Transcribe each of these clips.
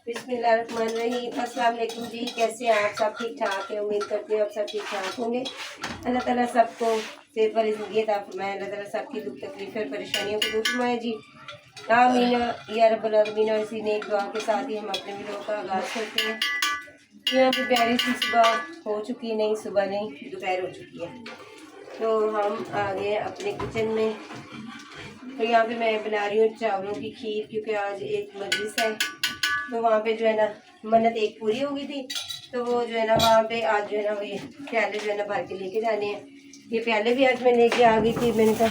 बिस्मिल्लाहिर्रहमानिर्रहीम। अस्सलाम वालेकुम जी, कैसे हैं आप? सब ठीक ठाक है? उम्मीद करती हूँ आप सब ठीक ठाक होंगे। अल्लाह ताला सबको सेहत वाली ज़िंदगी अता फरमाए। अल्लाह ताला सबकी दुख तकलीफ़ और परेशानियों को दूर फरमाए जी, आमीन या रब्बल आलमीन। और इसी नेक दुआ के साथ ही हम अपने वीडियो का आगाज़ करते हैं। यहाँ पे प्यारी सी सुबह हो चुकी, नहीं सुबह नहीं दोपहर हो चुकी है। तो हम आ गए अपने किचन में। तो यहाँ पे मैं बना रही हूँ चावलों की खीर, क्योंकि आज एक मजलिस है। तो वहाँ पे जो है ना मन्नत एक पूरी हो गई थी, तो वो जो है ना वहाँ पे आज जो है ना वो ये प्याले जो है ना भर के लेके जाने हैं। ये प्याले भी आज मैं लेके आ गई थी। मैंने कहा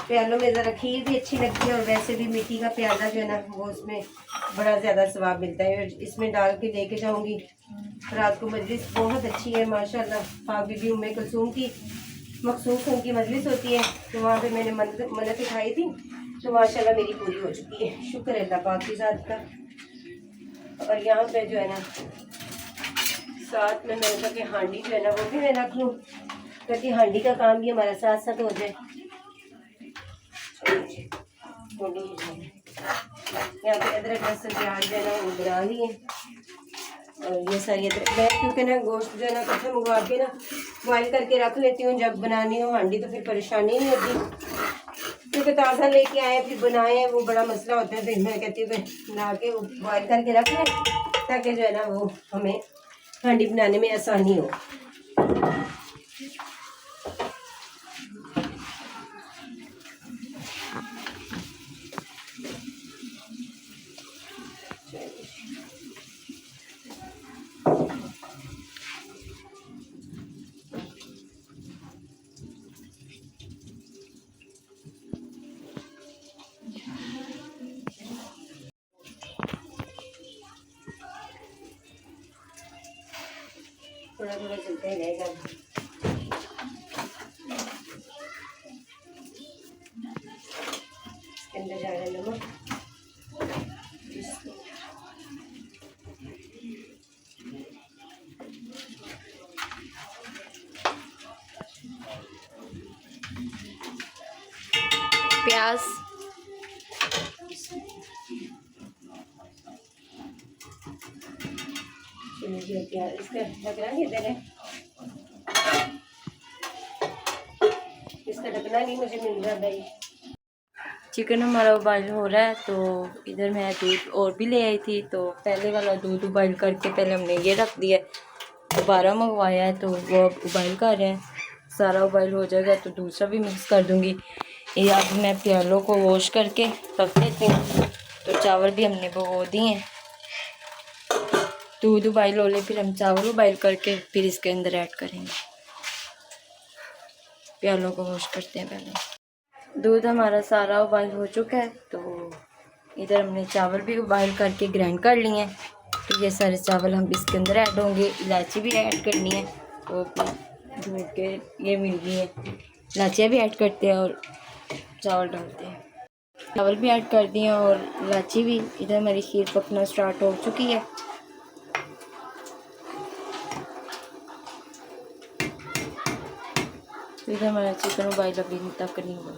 प्यालों में ज़रा खीर भी अच्छी लगती है, और वैसे भी मिट्टी का प्याला जो है ना वो उसमें बड़ा ज़्यादा स्वाब मिलता है। इसमें डाल के लेके जाऊँगी। रात को मजलिस बहुत अच्छी है माशाल्लाह। पाक बीबी उम्मे कुलसूम की मखसूस उनकी मजलिस होती है, तो वहाँ पे मैंने मन्नत उठाई थी, तो माशाल्लाह मेरी पूरी हो चुकी है। शुक्र है अल्लाह पाक की ज़ात का। और यहाँ पे जो है ना साथ में मैंने कहा कि हांडी जो है ना वो भी मैं रख लूँ, ताकि हांडी का काम भी हमारा साथ साथ हो जाए। यहाँ पे अदरक लहसुन प्याज जो है ना वो बना लिए, और ये सारी अदरक मैं क्योंकि ना गोश्त जो है ना कच्चा मंगवा के ना बॉइल करके रख लेती हूँ। जब बनानी हो हांडी तो फिर परेशानी नहीं होती, क्योंकि ताज़ा लेके आए फिर बनाए वो बड़ा मसला होता है। तो मैं कहती हूँ कि बना के बॉइल करके रख लें, ताकि जो है ना वो हमें हांडी बनाने में आसानी हो। थोड़ा थोड़ा चलते ही रहेगा। इसके अंदर जा रहा है नमक, प्याज, इसका ढकना किधर है? इसका ढकना नहीं मुझे मिल रहा भाई। चिकन हमारा उबाइल हो रहा है। तो इधर मैं दूध और भी ले आई थी, तो पहले वाला दूध उबाइल करके पहले हमने ये रख दिया, दोबारा मंगवाया है तो वो अब उबाइल कर रहे हैं। सारा उबाइल हो जाएगा तो दूसरा भी मिक्स कर दूंगी। ये अब मैं प्यालों को वॉश करके रख देती हूँ। तो चावल भी हमने भिगो दिए हैं। दूध उबाइल हो ले, फिर हम चावल उबाइल करके फिर इसके अंदर ऐड करेंगे। प्यालों को वॉश करते हैं पहले। दूध हमारा सारा उबाइल हो चुका है, तो इधर हमने चावल भी उबाइल करके ग्राइंड कर लिए हैं। तो ये सारे चावल हम इसके अंदर ऐड होंगे। इलायची भी ऐड करनी है, तो ढूंढ के ये मिल गई है। इलायचियाँ भी ऐड करते हैं और चावल डालते हैं। चावल भी ऐड कर दिए और इलायची भी। इधर हमारी खीर पकना स्टार्ट हो चुकी है। तो इधर हमारा चिकन उबाइल अभी तक नहीं हुआ।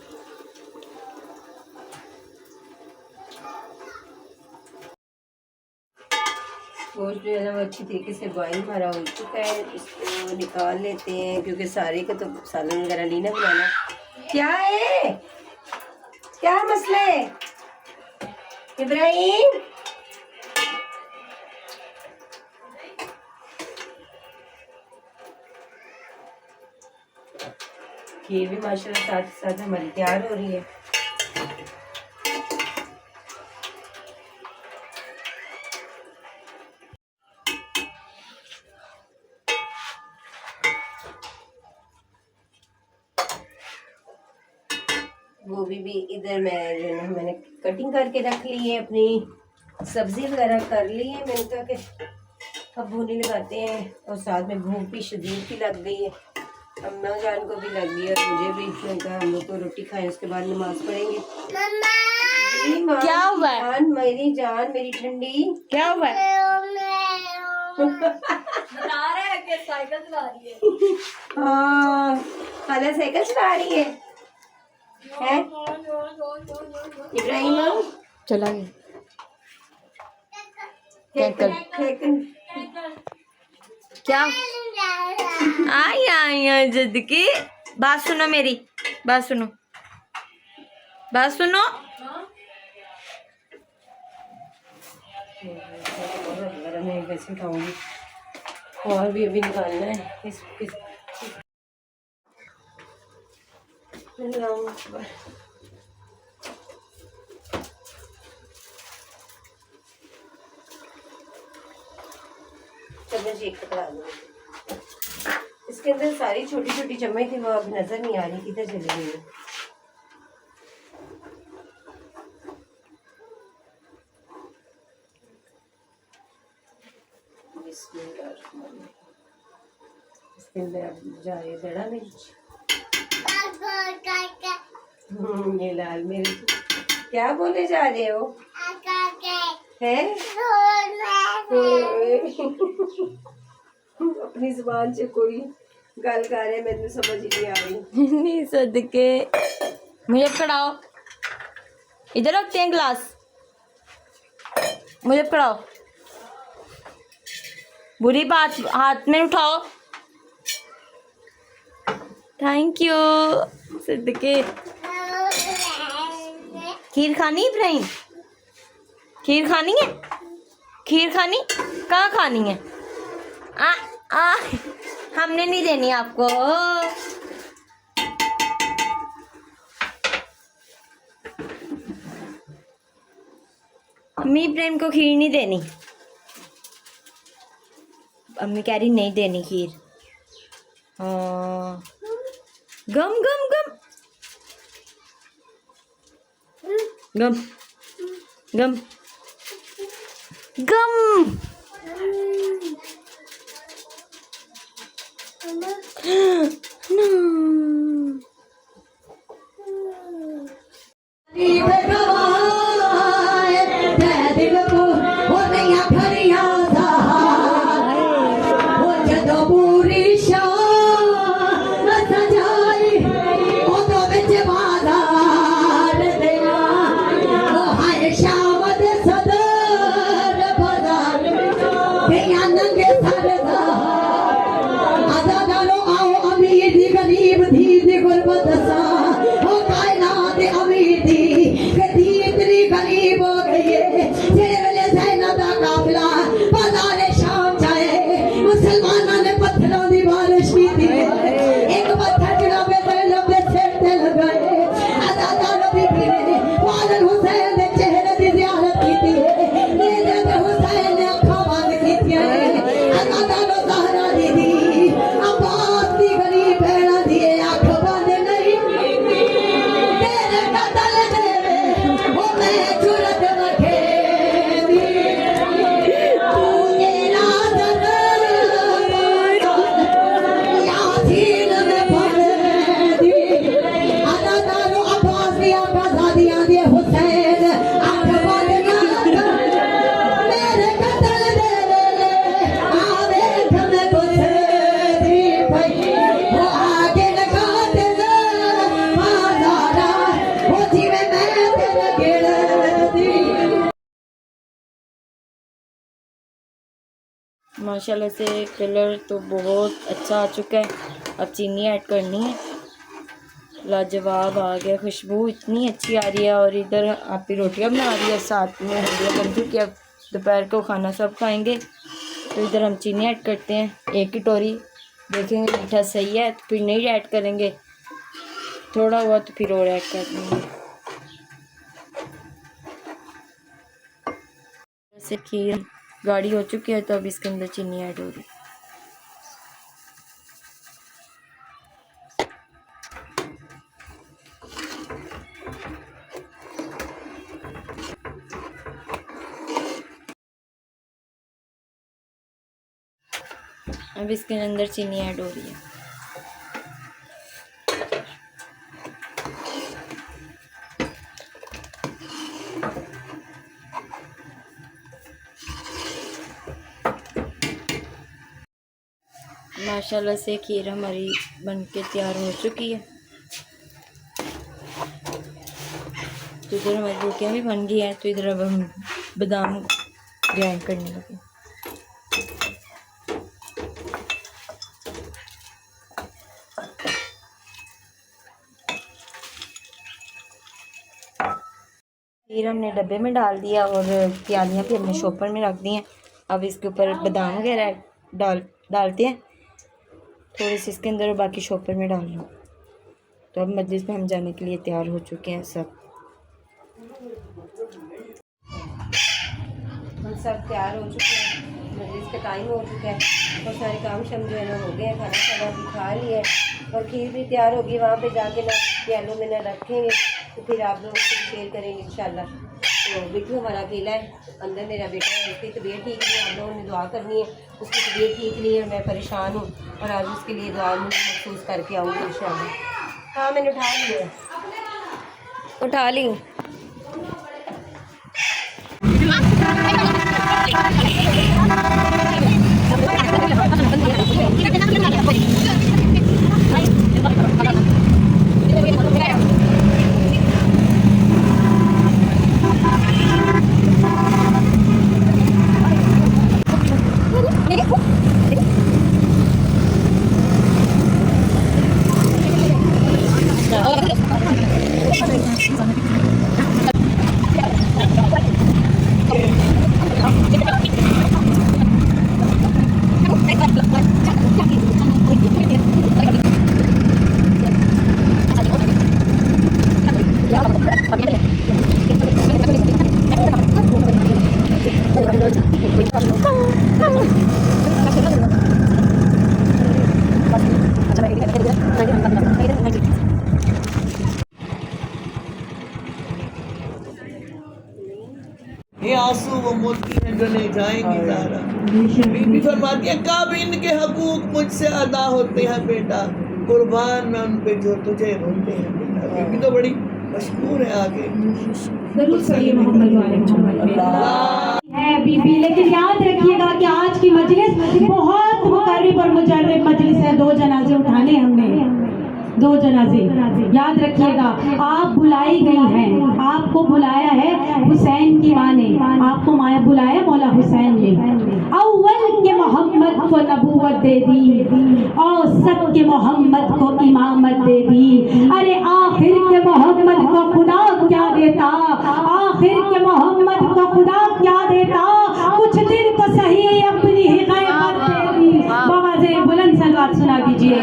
गोश्त जो है ना वो अच्छी तरीके से बॉइल हमारा हो चुका है। इसको निकाल लेते हैं, क्योंकि सारे का तो सालन वगैरह नहीं ना बनाना। क्या है, क्या मसला है इब्राहिम? खीर भी माशाल्लाह साथ साथ हमारी तैयार हो रही है। गोभी भी इधर मैं जो है मैंने कटिंग करके रख ली है। अपनी सब्जी वगैरह कर ली है। मैंने कहा कि अब भूनी लगाते हैं, और साथ में भूख भी शदीद की लग गई है। अम्मा जान को भी लग गई है, और मुझे भी। मैंने कहा हम लोग को रोटी खाएं, उसके बाद नमाज पढ़ेंगे। क्या हुआ है? मेरी जान, मेरी ठंडी, क्या हुआ है? बता रहा है कि साइकिल चला रही है। हाँ, खाला साइकिल चला रही है। इब्राहिम चला गया। कैंकर क्या आई आई जिद की बात सुनो, मेरी बात सुनो, बात सुनो। मैं कैसे खाऊंगी और भी अभी निकालना है चम्मच एक पकड़ा दो। इसके अंदर सारी छोटी छोटी चम्मच थी, वो अब नजर नहीं आ रही, किधर चली गई है। इसके अंदर अब जा रही है बड़ा मिर्च। ये लाल मिर्च क्या बोले जा रहे हो है? अपनी जुबान से कोई गल कर रहे, मैंने समझ नहीं आ रही। नहीं सदके मुझे पकड़ाओ, इधर रखते हैं गिलास, मुझे पकड़ाओ। बुरी बात हाथ में उठाओ। थैंक यू सदके। खीर खानी इब्राहिम? खीर खानी है? खीर खानी कहाँ खानी है? आ हमने नहीं देनी आपको। अम्मी इब्राहिम को खीर नहीं देनी, अम्मी कह रही नहीं देनी खीर। हाँ गम गम गम गम गम गम। माशाल्लाह से कलर तो बहुत अच्छा आ चुका है। अब चीनी ऐड करनी है। लाजवाब आ गया, खुशबू इतनी अच्छी आ रही है। और इधर आप ही रोटियां बना रही है, साथ में हल्दियाँ बन चुकी है। अब दोपहर को खाना सब खाएंगे। तो इधर हम चीनी ऐड करते हैं, एक कटोरी। देखेंगे मीठा सही है तो फिर नहीं ऐड करेंगे, थोड़ा हुआ तो फिर और ऐड कर देंगे। जैसे खीर गाढ़ी हो चुकी है तो अब इसके अंदर चीनी ऐड हो रही है। अब इसके अंदर चीनी ऐड हो रही है। माशाल्लाह से खीर हमारी बनके तैयार हो चुकी है। तो इधर हमारी रोटियाँ भी बन गई हैं। तो इधर अब हम बादाम ग्राइंड करने लगी। फिर हमने डब्बे में डाल दिया और प्यालियाँ भी हमने शॉपर में रख दी हैं। अब इसके ऊपर बादाम वगैरह डालते हैं थोड़ी सी इसके अंदर और बाकी शॉपर में डाल लो। तो अब मजलिस में हम जाने के लिए तैयार हो चुके हैं सब। हम सब तैयार हो चुके हैं, मजलिस का टाइम हो चुका है और सारे काम शम जो है ना हो गए हैं। खाना खाना भी खा लिया है और खीर भी तैयार होगी। वहाँ पे जाके ना प्यालों में ना रखेंगे तो फिर आप लोग उसको शेयर करेंगे इंशाल्लाह। तो बिट्टू हमारा अकेला है, अंदर मेरा बेटा है, उसकी तबीयत ठीक नहीं है। आप लोगों ने दुआ करनी है, उसकी तबीयत ठीक नहीं है, मैं परेशान हूँ और आज उसके लिए दुआ महसूस करके आऊँगी इंशाल्लाह। हाँ मैंने उठा लिया, उठा ली। ये आंसू वो मोती हैं जो ले जाएंगी ज़ारा। बीबी फरमाती है कब इनके हकूक मुझसे अदा होते हैं बेटा, कुर्बान मैं उन पे जो तुझे रोते हैं बेटा। बीबी तो बड़ी मशहूर है आगे है बीबी। लेकिन याद रखिएगा कि आज की मजलिस बहुत मुकर्रब और मुजर्रब मजलिस है। 2 जनाजे उठाने हमने, 2 जनाजे याद रखिएगा। आप बुलाई गई हैं, आपको बुलाया है हुसैन की माँ ने, आपको माया बुलाया मौला हुसैन ने। अव्वल के मोहम्मद को नबूवत दे दी और सब के मोहम्मद को इमामत दे दी। अरे आखिर के मोहम्मद को खुदा क्या देता, आखिर के मोहम्मद को खुदा क्या देता, कुछ दिन तो सही अपनी ही गैबत दे दी। बाबा जी बुलंद सलवात सुना दीजिए।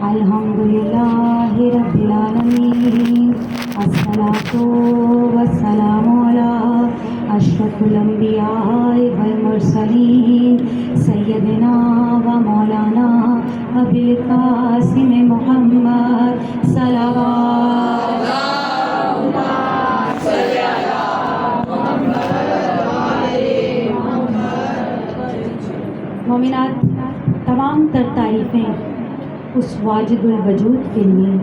अल्हम्दुलिल्लाहि रब्बिल आलमीन, अस्सलातु वस्सलामु अला अशरफुल अंबिया वल मुरसलीन, सय्यदना व मौलाना अबिल कासिम मुहम्मद सल्लल्लाहु मोमिनात, तमाम तर तारीफ़ें उस वाजिदुल वजूद के लिए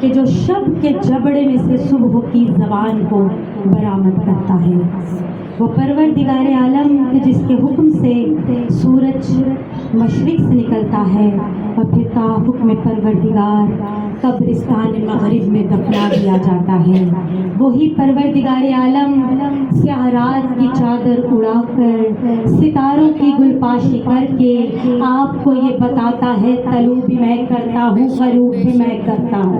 कि जो शब के जबड़े में से सुबह की ज़बान को बरामद करता है। वो परवरदिगार आलम के जिसके हुक्म से सूरज मशरिक़ से निकलता है और फिर हुक्म परवरदिगार कब्रिस्तान मगरिब में दफना दिया जाता है। वही परवरदिगार आलम स्याह रात की चादर उड़ाकर सितारों की गुलपाशी करके आपको ये बताता है तलू भी मैं करता हूँ, गरूब भी मैं करता हूँ।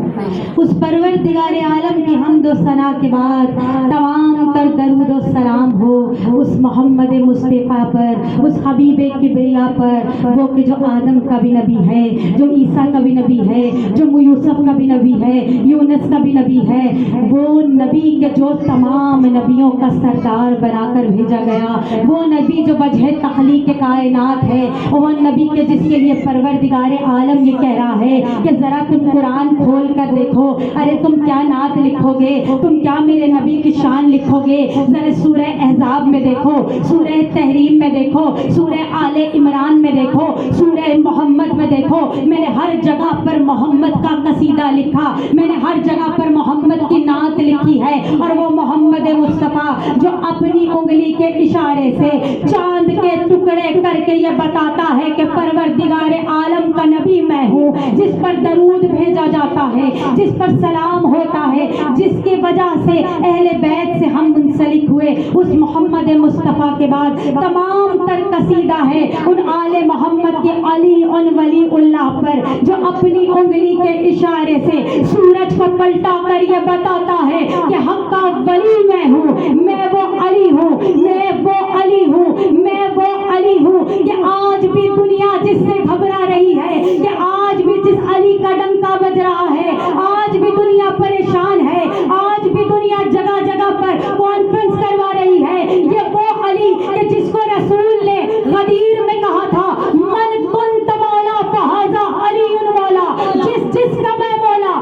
उस परवरदिगार आलम की हम्दो सना के बाद तमाम तर दरूद व सलाम हो उस मोहम्मद मुस्तफ़ा पर, उस हबीबे किबरिया पर, वो कि जो आदम का भी नबी है, जो ईसा का भी नबी है, जो यूसुफ का भी नबी है, यूनुस का भी नबी है। वो नबी के जो तमाम नबियों का सरदार बनाकर भेजा गया, वो नबी जो वजह तख्लीक कायनात है, वो नबी के जिसके लिए परवरदिगार आलम ये कह रहा है कि ज़रा तुम कुरान खोल कर देखो, अरे तुम क्या नात लिखोगे, तुम क्या मेरे नबी की शान लिखोगे। ज़रा सूरह अहज़ाब में देखो, सूरह तहरीम में देखो, सूरह आले इमरान में देखो, सूरह मोहम्मद में देखो। मैंने हर जगह पर मोहम्मद का कसीदा लिखा, मैंने हर जगह पर मोहम्मद की नात लिखी है। और वो मोहम्मद मुस्तफ़ा जो अपनी उंगली के इशारे से चांद के टुकड़े करके ये बताता है कि परवरदिगार आलम का नबी मैं हूँ, जिस पर दरूद भेजा जाता है, जिस पर सलाम होता है, जिसकी वजह से अहले बैत से हम मुंसलिक हुए, उस मोहम्मद मुस्तफ़ा के बाद तमाम तर कसीदा है उन आले मोहम्मद के अली उन वली उल्लाह पर जो अपनी उंगली के इशारे से सूरज को पलटा कर ये बताता है कि हक का वली मैं हूँ, मैं वो अली हूँ, मैं वो अली हूँ, मैं वो अली हूँ। कि आज भी दुनिया जिससे घबरा रही है, कि आज भी जिस अली का डंका बज रहा है, आज भी दुनिया परेशान है, आज भी दुनिया जगह जगह पर कॉन्फ्रेंस करवा रही है, ये वो अली कि जिसको रसूल ने गदीर में कहा था मन कुंत मौला फहाजा अली मौला, जिसका मैं मौला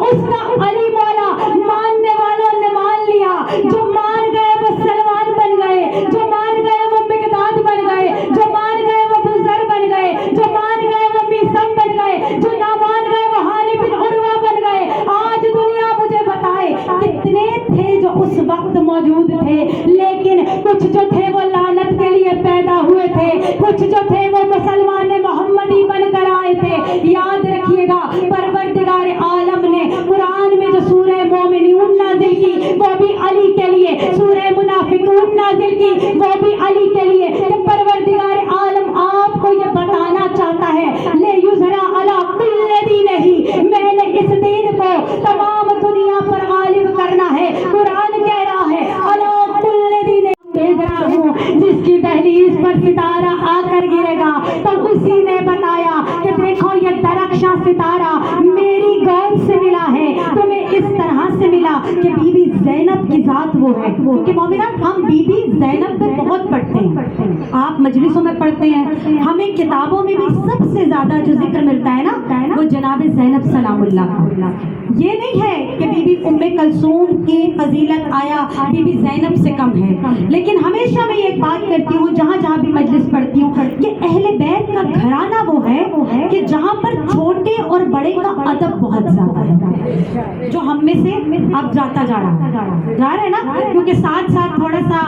उसका अली मौला। मानने वालों ने मान लिया, जो मान गए वो सलमान बन गए, जो मान गए वो मिकदाद बन गए, जो मान गए वो बुजर बन गए, जो मान गए वो मीसम बन गए, जो ना मान गए वो हानी बिन उर्वा बन गए। आज दुनिया मुझे बताए कितने थे जो उस वक्त मौजूद थे, लेकिन कुछ जो थे वो लानत के लिए पैदा हुए थे, कुछ जो थे वो मुसलमान मोहम्मदी बनकर आए थे। याद रखिएगा परवरदिगार आलम ने कुरान में जो सूरह मोमिनून नाजिल की वो भी अली के लिए, सूरह मुनाफिकून नाजिल की वो भी अली के लिए। तो परवरदिगार आलम आपको ये बताना चाहता है ले युज़रा अला कुल्ली दीनिही, मैंने इस दीन को तमाम दुनिया पर गालिब करना है। कुरान कह रहा है अला कुल्ली दीनिही, भेज रहा हूँ जिसकी दहलीज पर सितारा आकर गिरेगा। तो उसी ने बताया कि देखो ये दरख्शां सितारा मेरी गौर से मिला है, तुम्हें इस तरह से मिला कि बीबी ज़ैनब की जात वो है। क्योंकि मोमिनात हम बीबी ज़ैनब पे बहुत पढ़ते हैं, आप मजलिसों में पढ़ते हैं, हमें किताबों में भी सबसे ज्यादा जो जिक्र मिलता है ना वो जनाब ज़ैनब सलामुल्लाह का। ये नहीं है कि बीबी उम्मे कलसूम की फजीलत आया बीबी ज़ैनब से कम है, लेकिन हमेशा मैं एक बात करती हूँ जहाँ जहाँ भी मजलिस पढ़ती हूँ कि अहले बैत का घराना वो है कि जहाँ पर छोटे और बड़े का अदब बहुत ज्यादा है, जो हम में से अब जाता जा रहा है ना, क्योंकि साथ साथ थोड़ा सा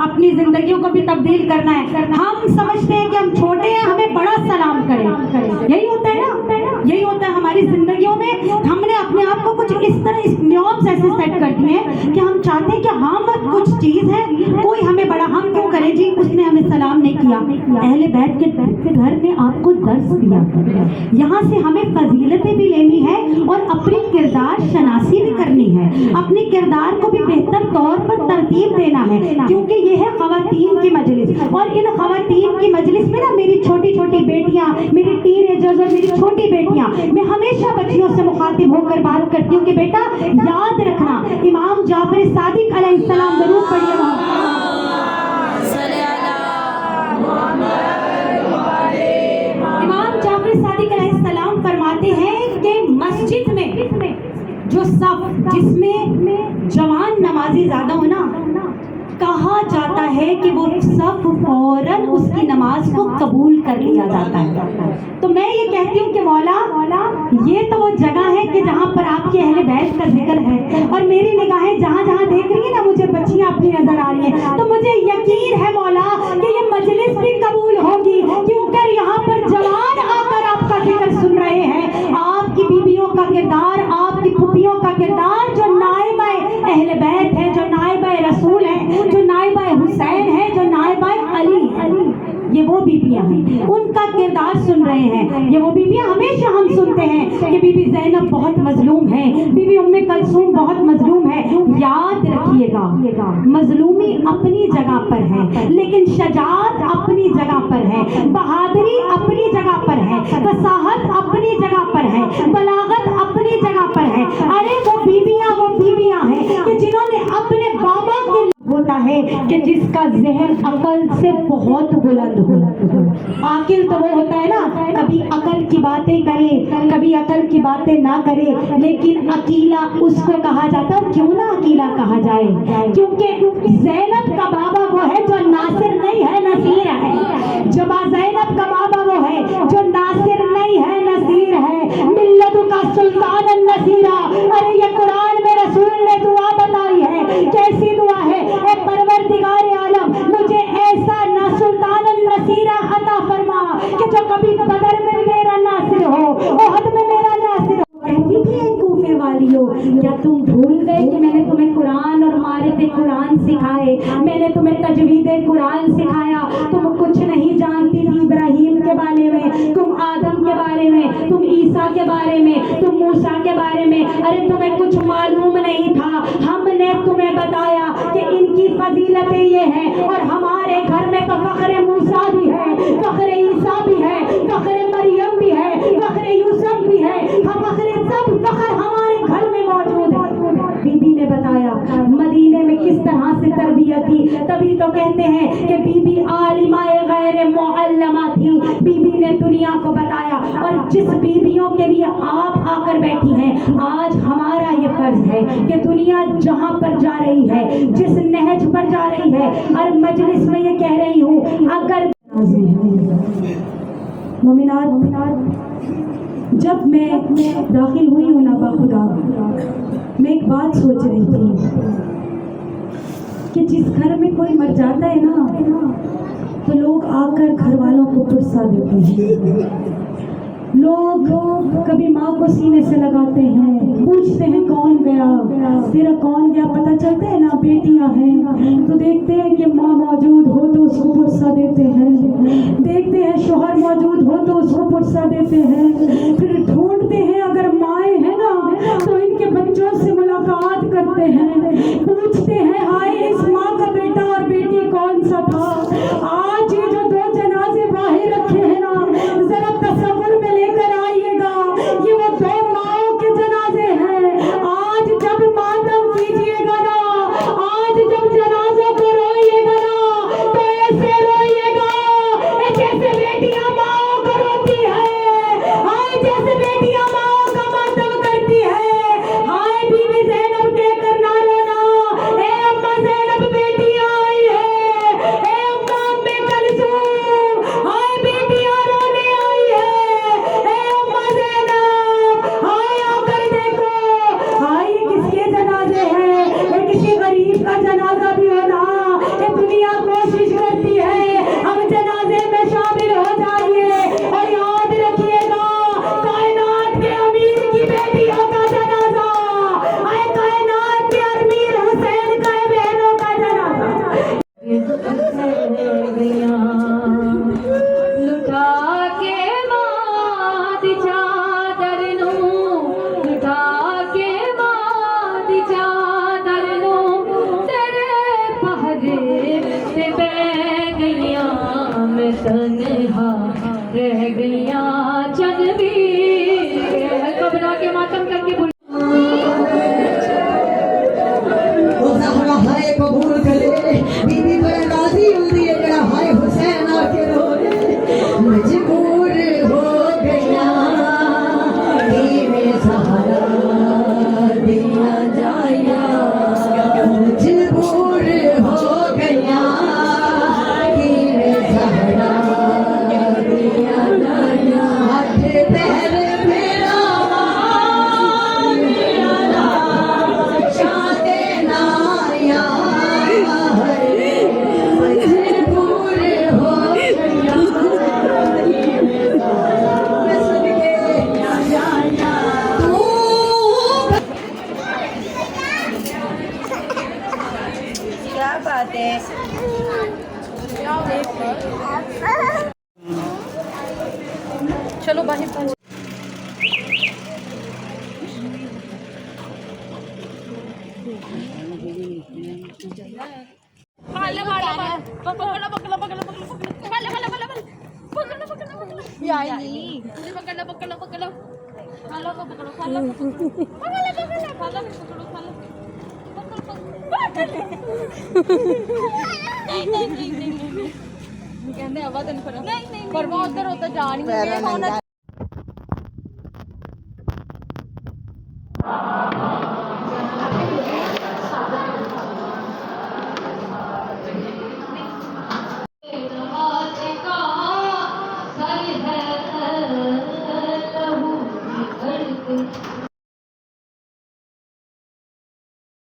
अपनी जिंदगियों को भी तब्दील करना है। हम समझते हैं कि हम छोटे हैं हमें बड़ा सलाम करें, यही होता है ना, यही होता है हमारी जिंदगियों में। हमने अपने आप को कुछ इस तरह इस नियम ऐसे सेट कर दिए हैं कि हम चाहते हैं कि हम कुछ चीज है कोई हमें बड़ा, हम क्यों करें जी, उसने हमें सलाम नहीं किया। अहले बैत के घर ने आपको दर्स दिया, यहाँ से हमें फजीलतें भी लेनी है और अपनी किरदार शनासी भी करनी है, अपने किरदार को भी बेहतर तौर पर तरतीब देना है, क्योंकि ये है ख़वातीन की मजलिस। और इन ख़वातीन की मजलिस में ना मेरी छोटी छोटी बेटियाँ, मेरी टीनेजर्स और मेरी छोटी बेटियाँ, मैं हमेशा बच्चियों से मुखातिब होकर बात करती हूँ कि बेटा याद रखना इमाम जाफर सादिक अलैहिस्सलाम दरूद पढ़िए इमाम जाफर सादिक अलैहिस्सलाम फरमाते हैं कि मस्जिद में जो सफ जिसमें जवान नमाजी ज्यादा हो ना, कहा जाता है कि वो सफ फौरन उसकी नमाज को कबूल कर लिया जाता है। तो मैं ये कहती हूँ कि मौला ये तो वो जगह है कि जहाँ पर आपके अहले बैत का जिक्र है, और मेरी निगाहें जहाँ जहाँ देख रही है ना, मुझे बच्चियाँ अपनी नजर आ रही हैं, तो मुझे यकीन है मौला कि ये मजलिस भी कबूल होगी, क्योंकि यहाँ पर जवान आकर आपका जिक्र सुन रहे हैं। आपकी बीवियों का किरदार, आपकी फूफियों का किरदार, जो नाइबा अहले बैत है, जो नाइबा रसूल है, जो नाइबा हुसैन है, जो नाइबा अली, ये वो बीबियाँ हैं, उनका किरदार सुन रहे हैं। ये वो बीबियाँ हमेशा हम सुनते हैं कि बीबी ज़ैनब बहुत मजलूम है, बीबी उम्मे कलसूम बहुत मजलूम है। याद रखिएगा मजलूमी अपनी जगह पर है, लेकिन शजाअत अपनी जगह पर है, बहादुरी अपनी जगह पर है, फसाहत अपनी जगह पर है, बलागत अपनी जगह पर है। अरे वो बीबियाँ हैं कि जिन्होंने अपने बाबा के होता है कि जिसका जहन अकल से बहुत बुलंद हो। आकिल तो वो होता है ना, कभी अकल की बातें करे, कभी अकल की बातें ना करे, लेकिन अकीला उसको कहा जाता है। क्यों ना अकीला कहा जाए, क्योंकि ज़ैनब का बाबा वो है जो नासिर नहीं है नसीर है, जो ज़ैनब का बाबा वो है जो नासिर नहीं है नसीर है। मिल्लत का सुल्तान नसीरा, अरे ये कुरान में रसूल ने दुआ बताई है कि मैंने तुम्हें कुरान और मारिफे कुरान सिखाए, मैंने तुम्हें तजवीद कुरान सिखाया। तुम कुछ नहीं जानती थी इब्राहीम के बारे में, तुम आदम के बारे में, तुम ईसा के बारे में, तुम मूसा के बारे में, अरे तुम्हें कुछ मालूम नहीं था। हमने तुम्हें बताया कि इनकी फजीलतें ये हैं, और हमारे घर में तो फ़ख्र मूसा भी है, फ़ख्र ईसा भी है, फ़ख्र मरियम भी है, फ़ख्र यूसुफ भी है, हम फ़ख्र सब फ़ख्र हमारे घर में मौजूद है। बीबी ने बताया मदीने में किस तरह से तरबियत थी, तभी तो कहते हैं कि बीबी आलिमाए गैर मुअल्लमा थी। बीबी ने दुनिया को बताया, और जिस बीबियों के लिए आप आकर बैठी हैं, आज हमारा ये फर्ज है कि दुनिया जहाँ पर जा रही है, जिस नहज पर जा रही है, और मजलिस में ये कह रही हूँ, अगर मोमिनात, जब मैं दाखिल हुई हूँ ना बाखुदा, मैं एक बात सोच रही थी कि जिस घर में कोई मर जाता है ना, तो लोग आकर घर वालों को पुरसा देते हैं। लोग कभी माँ को सीने से लगाते हैं, पूछते हैं कौन गया, तेरा कौन गया, पता चलता है ना बेटियां हैं तो देखते हैं कि माँ मौजूद हो तो उसको पुरसा देते हैं, देखते हैं शोहर मौजूद हो तो उसको पुरसा देते हैं, फिर ढूंढते हैं अगर माएँ हैं ना तो इनके बच्चों से मुलाकात करते हैं, पूछते हैं हाय इस माँ का बेटा और बेटी कौन सा था। आज ये जो दो जनाजे बाहर रखे हैं ना, जरा तसव्वुर में लेकर आइएगा, ये वो दो माओं के जनाजे हैं। आज जब मातम कीजिएगा ना, आज जब जनाजों को रोइएगा ना, तो ऐसे रोइएगा जैसे बेटियां माओं को रोती है, हाय जैसे बेटियां माओं का मातम करती है। हाय बीवी ज़ैनब कहकर ना रोना, ए अम्मा ज़ैनब बेटियां आई है, ए अम्मा अम्मे कलसूम, हाय बेटियां रोने आई है, ए अम्मा ज़ैनब, हाय आकर देखो, हाय ये किसके जनाजे हैं, ये किसी गरीब का जनाजा भी हो ना, ये दुनिया कोशिश करती है हम जनाजे में शामिल हो जाइए। और याद रखिएगा कायनात के अमीर की बेटियों का जनाजा, आए कायनात के अमीर हुसैन का बहनों का जनाजा। लुटा के माद चादर नू, लुटा के माद चादर नू, तेरे पहरे से बह गईया, मैं तन्हा रह गईया, चंद भी कब्रा के मातम करके भूल हाय कबूल करे बीबी पर राजी हुई है, जरा हाय हुसैन आके रोने मजबूर हो गया, तेरे सहारा दिया जाया, मजबूर हो गया, तेरे सहारा दिया जाया, हाथ पैर मेरा क्या बात है। चलो बाहर ਕਹਿੰਦੇ ਆਵਾ ਤੈਨੂੰ ਪਰ ਪਰ ਉਹ ਉਧਰ ਜਾ ਨਹੀਂ